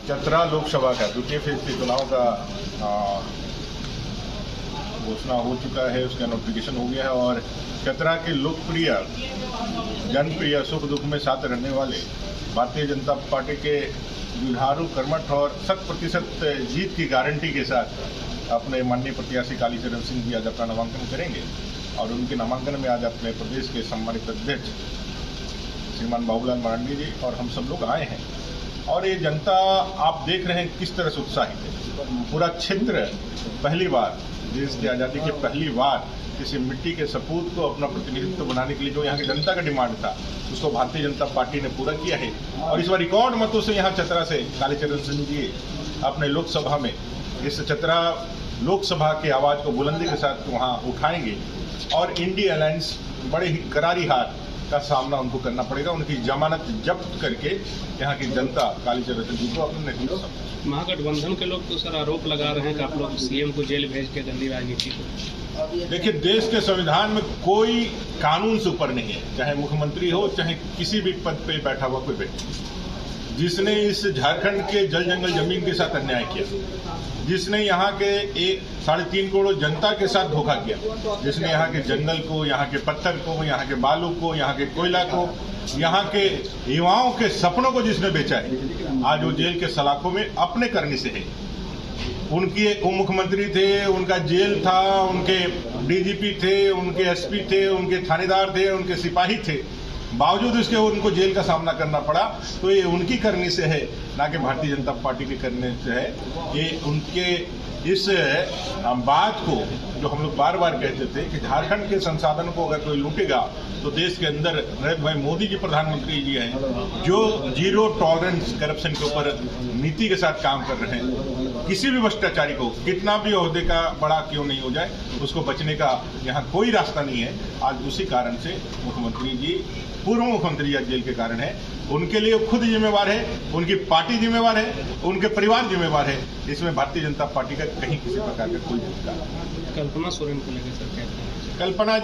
चतरा लोकसभा का द्वितीय फेज के चुनाव का घोषणा हो चुका है, उसका नोटिफिकेशन हो गया है और चतरा के लोकप्रिय जनप्रिय सुख दुख में साथ रहने वाले भारतीय जनता पार्टी के जुझारू कर्मठ और 100% जीत की गारंटी के साथ अपने माननीय प्रत्याशी कालीचरण सिंह जी आज अपना नामांकन करेंगे और उनके नामांकन में आज अपने प्रदेश के सम्मानित अध्यक्ष श्रीमान बाबूलाल मरांडी जी और हम सब लोग आए हैं। और ये जनता आप देख रहे हैं किस तरह से उत्साहित है। पूरा क्षेत्र पहली बार, देश की आज़ादी के पहली बार किसी मिट्टी के सपूत को अपना प्रतिनिधित्व बनाने के लिए जो यहाँ की जनता का डिमांड था उसको भारतीय जनता पार्टी ने पूरा किया है और इस बार रिकॉर्ड मतों से यहाँ चतरा से कालीचरण सिंह जी अपने लोकसभा में इस चतरा लोकसभा की आवाज़ को बुलंदी के साथ वहाँ उठाएंगे और इंडिया अलायंस बड़े ही करारी हार का सामना उनको करना पड़ेगा। उनकी जमानत जब्त करके यहाँ की जनता कालीचरण जी को अपने नेतृत्व। महागठबंधन के लोग तो सर आरोप लगा रहे हैं कि आप लोग सीएम को जेल भेज के गंदी राजनीति को। देखिए, देश के संविधान में कोई कानून से ऊपर नहीं है, चाहे मुख्यमंत्री हो चाहे किसी भी पद पे बैठा हुआ कोई व्यक्ति। जिसने इस झारखंड के जल जंगल जमीन के साथ अन्याय किया, जिसने यहाँ के 3.5 करोड़ जनता के साथ धोखा किया, जिसने यहाँ के जंगल को, यहाँ के पत्थर को, यहाँ के बालू को, यहाँ के कोयला को, यहाँ के युवाओं के सपनों को जिसने बेचा है, आज वो जेल के सलाखों में अपने करने से है। उनके उप मुख्यमंत्री थे, उनका जेल था, उनके डीजीपी थे, उनके एसपी थे, उनके थानेदार थे, उनके सिपाही थे, बावजूद इसके उनको जेल का सामना करना पड़ा। तो ये उनकी करनी से है, ना कि भारतीय जनता पार्टी के करने से है। ये उनके इस बात को जो हम लोग बार बार कहते थे कि झारखंड के संसाधनों को अगर कोई लूटेगा तो देश के अंदर नरेंद्र भाई मोदी जी प्रधानमंत्री जी हैं जो जीरो टॉलरेंस करप्शन के ऊपर नीति के साथ काम कर रहे हैं। किसी भी भ्रष्टाचारी को कितना भी ओहदे का बड़ा क्यों नहीं हो जाए, उसको बचने का यहाँ कोई रास्ता नहीं है। आज उसी कारण से मुख्यमंत्री जी, पूर्व मुख्यमंत्री आज जेल के कारण है। उनके लिए खुद जिम्मेवार है, उनकी पार्टी जिम्मेवार है, उनके परिवार जिम्मेवार है। इसमें भारतीय जनता पार्टी का कहीं किसी प्रकार का कोई भूमिका नहीं। कल्पना सोरेन को लेकर सर क्या कहना है? कल्पना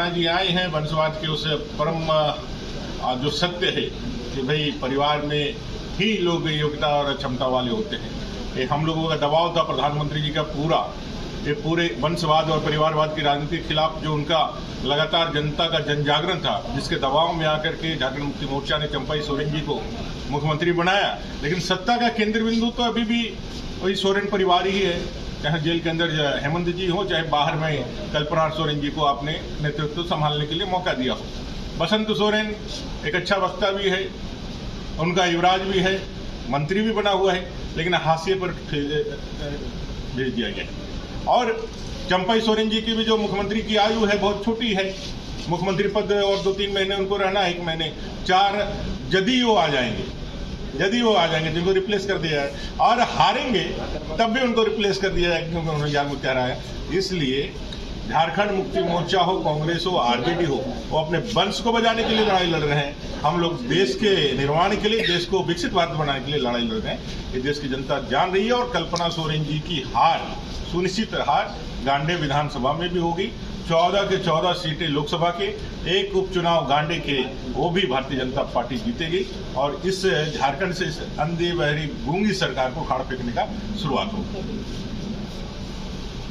जी आई हैं वंशवाद के उस परम जो सत्य है कि भाई परिवार में ही लोग योग्यता और क्षमता वाले होते हैं। ये हम लोगों का दबाव था प्रधानमंत्री जी का पूरे वंशवाद और परिवारवाद की राजनीति के खिलाफ जो उनका लगातार जनता का जनजागरण था, जिसके दबाव में आकर के झारखंड मुक्ति मोर्चा ने चंपाई सोरेन जी को मुख्यमंत्री बनाया। लेकिन सत्ता का केंद्र बिंदु तो अभी भी वही सोरेन परिवार ही है। चाहे जेल के अंदर हेमंत जी हो, चाहे बाहर में कल्पना सोरेन जी को आपने नेतृत्व संभालने के लिए मौका दिया हो। बसंत सोरेन एक अच्छा वक्ता भी है, उनका युवराज भी है, मंत्री भी बना हुआ है, लेकिन हाशिए पर भेज दिया गया। और चंपाई सोरेन जी की भी जो मुख्यमंत्री की आयु है बहुत छोटी है। मुख्यमंत्री पद और 2-3 महीने उनको रहना, 1 महीने 4 यदि वो आ जाएंगे जिनको रिप्लेस कर दिया है, और हारेंगे तब भी उनको रिप्लेस कर दिया जाएगा क्योंकि उन्होंने जान मुत्यार आया। इसलिए झारखंड मुक्ति मोर्चा हो, कांग्रेस हो, आरजेडी हो, वो अपने वंश को बचाने के लिए लड़ाई लड़ रहे हैं। हम लोग देश के निर्माण के लिए, देश को विकसित भारत बनाने के लिए लड़ाई लड़ रहे हैं। ये देश की जनता जान रही है और कल्पना सोरेन जी की हार, सुनिश्चित हार गांडे विधानसभा में भी होगी। 14 के 14 सीटें लोकसभा के, एक उपचुनाव गांडे के, वो भी भारतीय जनता पार्टी जीतेगी और इस झारखंड से इस अंधी बहरी गूंगी सरकार को खाड़ फेंकने का शुरुआत होगी।